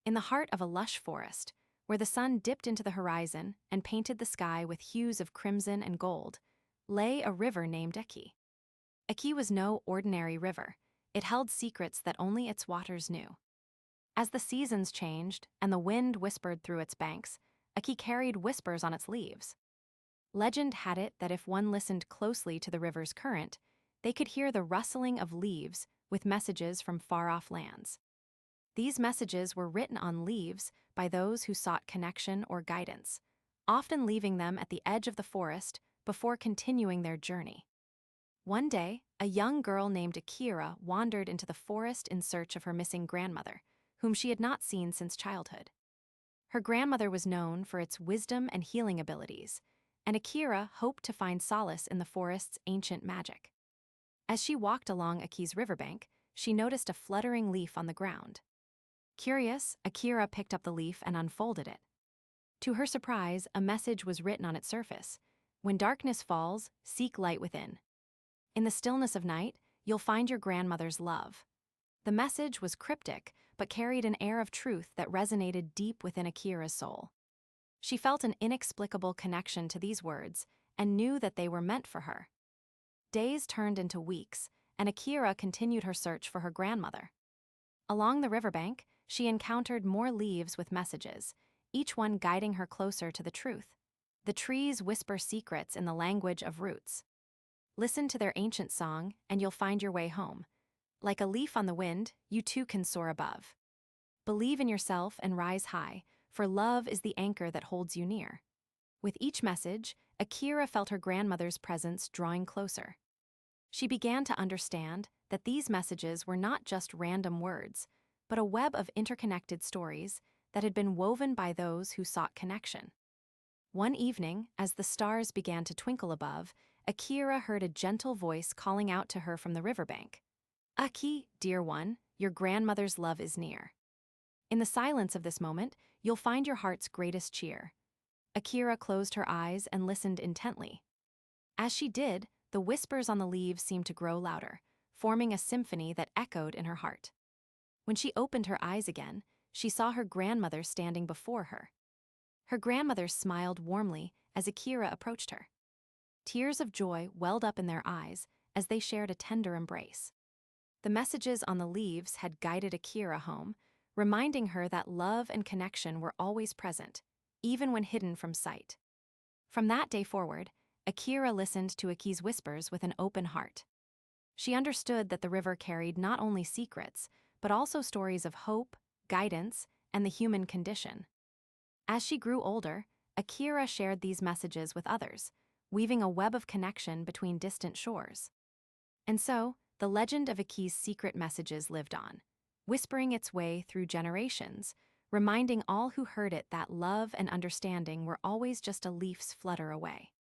In the heart of a lush forest, where the sun dipped into the horizon and painted the sky with hues of crimson and gold, lay a river named Eki. Eki was no ordinary river. It held secrets that only its waters knew. As the seasons changed and the wind whispered through its banks, Eki carried whispers on its leaves. Legend had it that if one listened closely to the river's current, they could hear the rustling of leaves with messages from far-off lands. These messages were written on leaves by those who sought connection or guidance, often leaving them at the edge of the forest before continuing their journey. One day, a young girl named Akira wandered into the forest in search of her missing grandmother, whom she had not seen since childhood. Her grandmother was known for its wisdom and healing abilities, and Akira hoped to find solace in the forest's ancient magic. As she walked along Aki's riverbank, she noticed a fluttering leaf on the ground. Curious, Akira picked up the leaf and unfolded it. To her surprise, a message was written on its surface: "When darkness falls, seek light within. In the stillness of night, you'll find your grandmother's love." The message was cryptic, but carried an air of truth that resonated deep within Akira's soul. She felt an inexplicable connection to these words and knew that they were meant for her. Days turned into weeks, and Akira continued her search for her grandmother. Along the riverbank, she encountered more leaves with messages, each one guiding her closer to the truth. The trees whisper secrets in the language of roots. Listen to their ancient song, and you'll find your way home. Like a leaf on the wind, you too can soar above. Believe in yourself and rise high, for love is the anchor that holds you near. With each message, Akira felt her grandmother's presence drawing closer. She began to understand that these messages were not just random words, but a web of interconnected stories that had been woven by those who sought connection. One evening, as the stars began to twinkle above, Akira heard a gentle voice calling out to her from the riverbank. "Aki, dear one, your grandmother's love is near." In the silence of this moment, you'll find your heart's greatest cheer. Akira closed her eyes and listened intently. As she did, the whispers on the leaves seemed to grow louder, forming a symphony that echoed in her heart. When she opened her eyes again, she saw her grandmother standing before her. Her grandmother smiled warmly as Akira approached her. Tears of joy welled up in their eyes as they shared a tender embrace. The messages on the leaves had guided Akira home, reminding her that love and connection were always present, even when hidden from sight. From that day forward, Akira listened to Aki's whispers with an open heart. She understood that the river carried not only secrets, but also stories of hope, guidance, and the human condition. As she grew older, Akira shared these messages with others, weaving a web of connection between distant shores. And so, the legend of Aki's secret messages lived on, whispering its way through generations, reminding all who heard it that love and understanding were always just a leaf's flutter away.